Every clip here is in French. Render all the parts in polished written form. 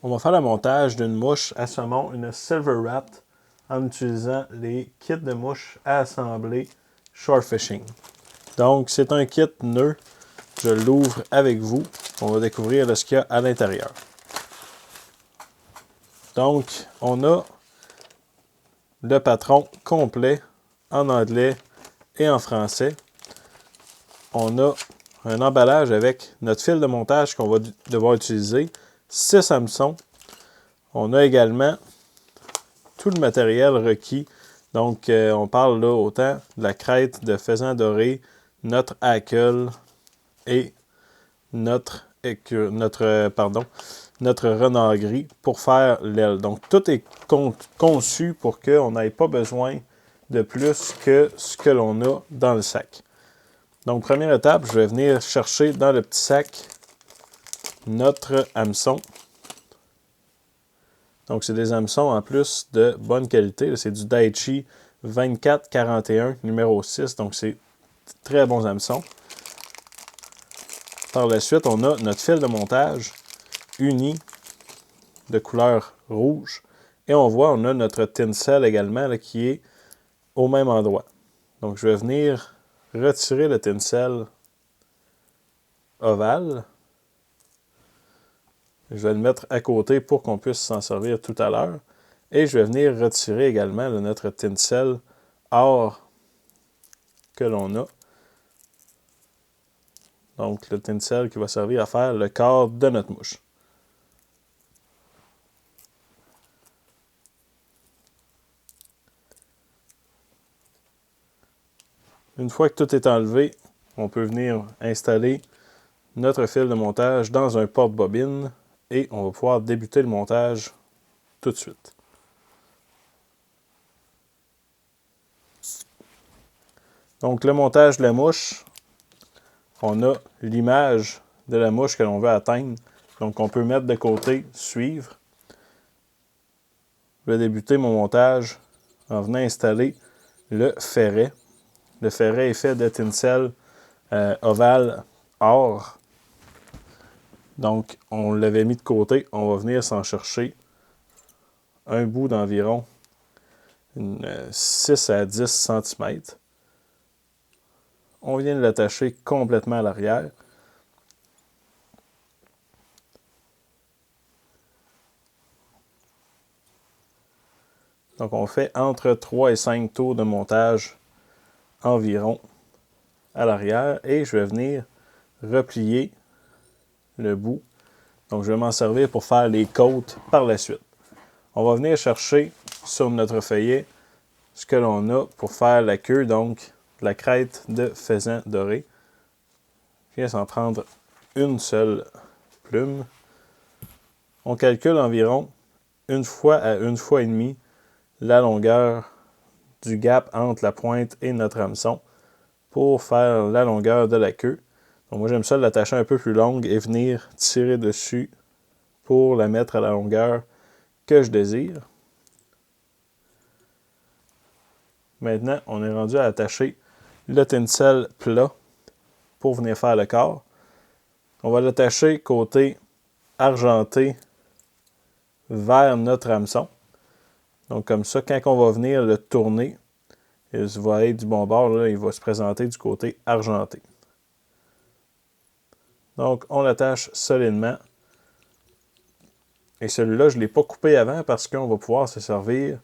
On va faire le montage d'une mouche à saumon, une Silver Rat, en utilisant les kits de mouches à assembler Shore Fishing. Donc, c'est un kit nœud. Je l'ouvre avec vous. On va découvrir ce qu'il y a à l'intérieur. Donc, on a le patron complet en anglais et en français. On a un emballage avec notre fil de montage qu'on va devoir utiliser, 6 hameçons. On a également tout le matériel requis. Donc, on parle là autant de la crête de faisan doré, notre hackle et notre renard gris pour faire l'aile. Donc, tout est conçu pour qu'on n'ait pas besoin de plus que ce que l'on a dans le sac. Donc, première étape, je vais venir chercher dans le petit sac notre hameçon. Donc, c'est des hameçons en plus de bonne qualité. C'est du Daichi 2441 numéro 6. Donc, c'est très bons hameçons. Par la suite, on a notre fil de montage uni de couleur rouge. Et on voit, on a notre tinsel également là, qui est au même endroit. Donc, je vais venir retirer le tinsel ovale. Je vais le mettre à côté pour qu'on puisse s'en servir tout à l'heure. Et je vais venir retirer également là, notre tinsel or que l'on a. Donc, le tinsel qui va servir à faire le corps de notre mouche. Une fois que tout est enlevé, on peut venir installer notre fil de montage dans un porte-bobine et on va pouvoir débuter le montage tout de suite. Donc, le montage de la mouche, on a l'image de la mouche que l'on veut atteindre. Donc, on peut mettre de côté, suivre. Je vais débuter mon montage en venant installer le ferret. Le ferret est fait de tinsel ovale or. Donc, on l'avait mis de côté. On va venir s'en chercher un bout d'environ 6 à 10 cm. On vient de l'attacher complètement à l'arrière. Donc, on fait entre 3 et 5 tours de montage environ à l'arrière. Et je vais venir replier le bout. Donc, je vais m'en servir pour faire les côtes par la suite. On va venir chercher sur notre feuillet ce que l'on a pour faire la queue, donc la crête de faisan doré. Je viens s'en prendre une seule plume. On calcule environ 1 fois à 1 fois et demie la longueur du gap entre la pointe et notre hameçon pour faire la longueur de la queue. Donc moi, j'aime ça l'attacher un peu plus longue et venir tirer dessus pour la mettre à la longueur que je désire. Maintenant, on est rendu à attacher le tinsel plat pour venir faire le corps. On va l'attacher côté argenté vers notre hameçon. Donc comme ça, quand on va venir le tourner, il va être du bon bord, là, il va se présenter du côté argenté. Donc on l'attache solidement. Et celui-là, je ne l'ai pas coupé avant parce qu'on va pouvoir se servir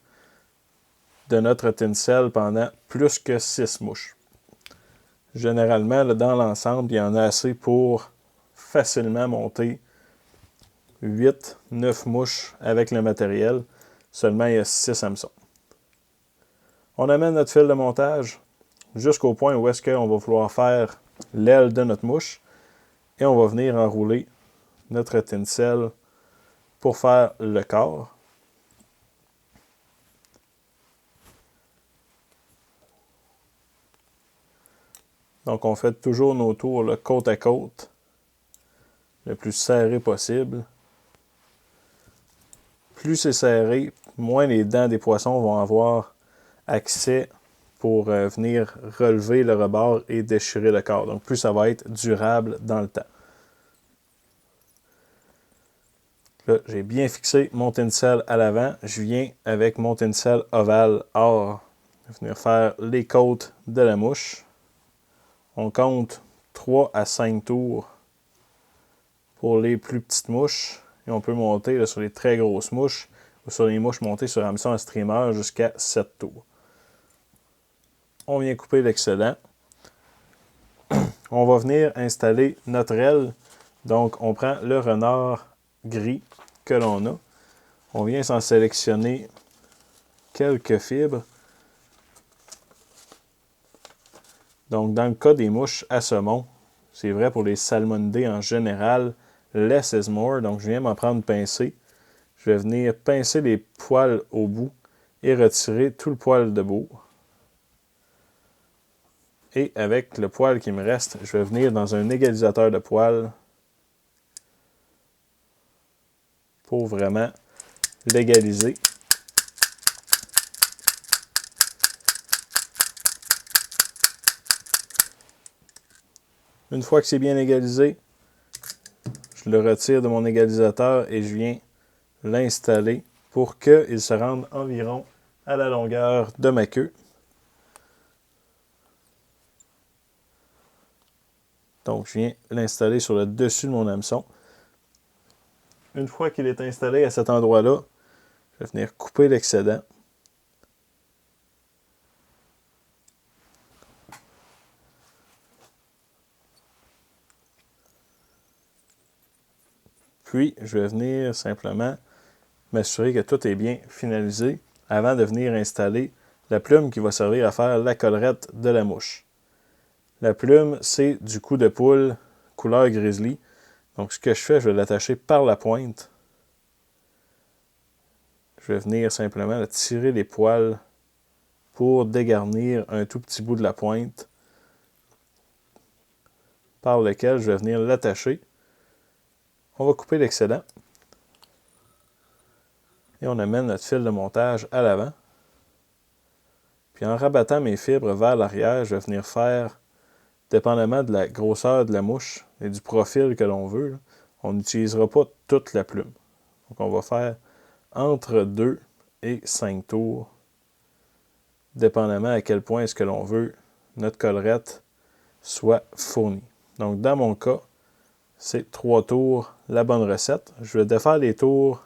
de notre tinsel pendant plus que 6 mouches. Généralement, là, dans l'ensemble, il y en a assez pour facilement monter 8-9 mouches avec le matériel. Seulement, il y a 6 hameçons. On amène notre fil de montage jusqu'au point où est-ce qu'on va vouloir faire l'aile de notre mouche. Et on va venir enrouler notre tinsel pour faire le corps. Donc, on fait toujours nos tours là, côte à côte, le plus serré possible. Plus c'est serré, moins les dents des poissons vont avoir accès pour venir relever le rebord et déchirer le corps. Donc, plus ça va être durable dans le temps. Là, j'ai bien fixé mon tinsel à l'avant. Je viens avec mon tinsel ovale or venir faire les côtes de la mouche. On compte 3 à 5 tours pour les plus petites mouches. Et on peut monter là, sur les très grosses mouches ou sur les mouches montées sur hameçon à streamer jusqu'à 7 tours. On vient couper l'excédent. On va venir installer notre aile. Donc, on prend le renard gris que l'on a. On vient s'en sélectionner quelques fibres. Donc, dans le cas des mouches à saumon, c'est vrai pour les salmonidés en général, less is more. Donc, je viens m'en prendre une pincée. Je vais venir pincer les poils au bout et retirer tout le poil de bourre. Et avec le poil qui me reste, je vais venir dans un égalisateur de poils pour vraiment l'égaliser. Une fois que c'est bien égalisé, je le retire de mon égalisateur et je viens l'installer pour qu'il se rende environ à la longueur de ma queue. Donc, je viens l'installer sur le dessus de mon hameçon. Une fois qu'il est installé à cet endroit-là, je vais venir couper l'excédent. Puis, je vais venir simplement m'assurer que tout est bien finalisé avant de venir installer la plume qui va servir à faire la collerette de la mouche. La plume, c'est du cou de poule couleur grizzly. Donc, ce que je fais, je vais l'attacher par la pointe. Je vais venir simplement tirer les poils pour dégarnir un tout petit bout de la pointe par lequel je vais venir l'attacher. On va couper l'excédent. Et on amène notre fil de montage à l'avant. Puis en rabattant mes fibres vers l'arrière, je vais venir faire, dépendamment de la grosseur de la mouche et du profil que l'on veut, on n'utilisera pas toute la plume. Donc on va faire entre 2 et 5 tours, dépendamment à quel point est-ce que l'on veut notre collerette soit fournie. Donc dans mon cas, c'est 3 tours la bonne recette. Je vais défaire les tours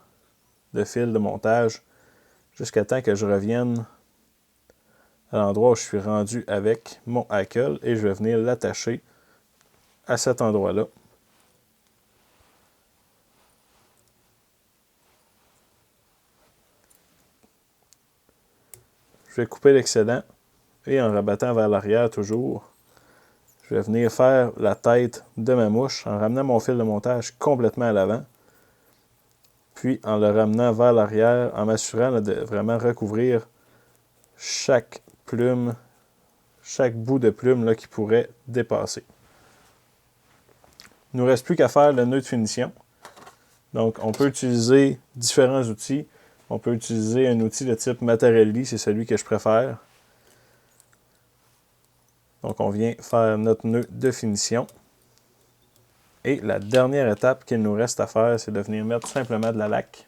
de fil de montage jusqu'à temps que je revienne à l'endroit où je suis rendu avec mon hackle et je vais venir l'attacher à cet endroit-là. Je vais couper l'excédent et en rabattant vers l'arrière toujours, je vais venir faire la tête de ma mouche en ramenant mon fil de montage complètement à l'avant. Puis en le ramenant vers l'arrière, en m'assurant de vraiment recouvrir chaque plume, chaque bout de plume là, qui pourrait dépasser. Il ne nous reste plus qu'à faire le nœud de finition. Donc on peut utiliser différents outils. On peut utiliser un outil de type Mattarelli, c'est celui que je préfère. Donc on vient faire notre nœud de finition. Et la dernière étape qu'il nous reste à faire, c'est de venir mettre simplement de la laque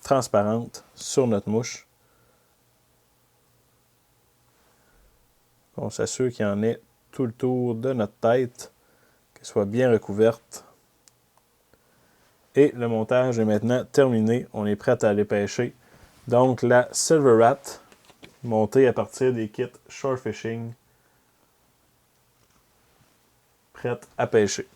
transparente sur notre mouche. On s'assure qu'il y en ait tout le tour de notre tête, qu'elle soit bien recouverte. Et le montage est maintenant terminé. On est prêt à aller pêcher. Donc la Silver Rat, montée à partir des kits Shore Fishing, prête à pêcher.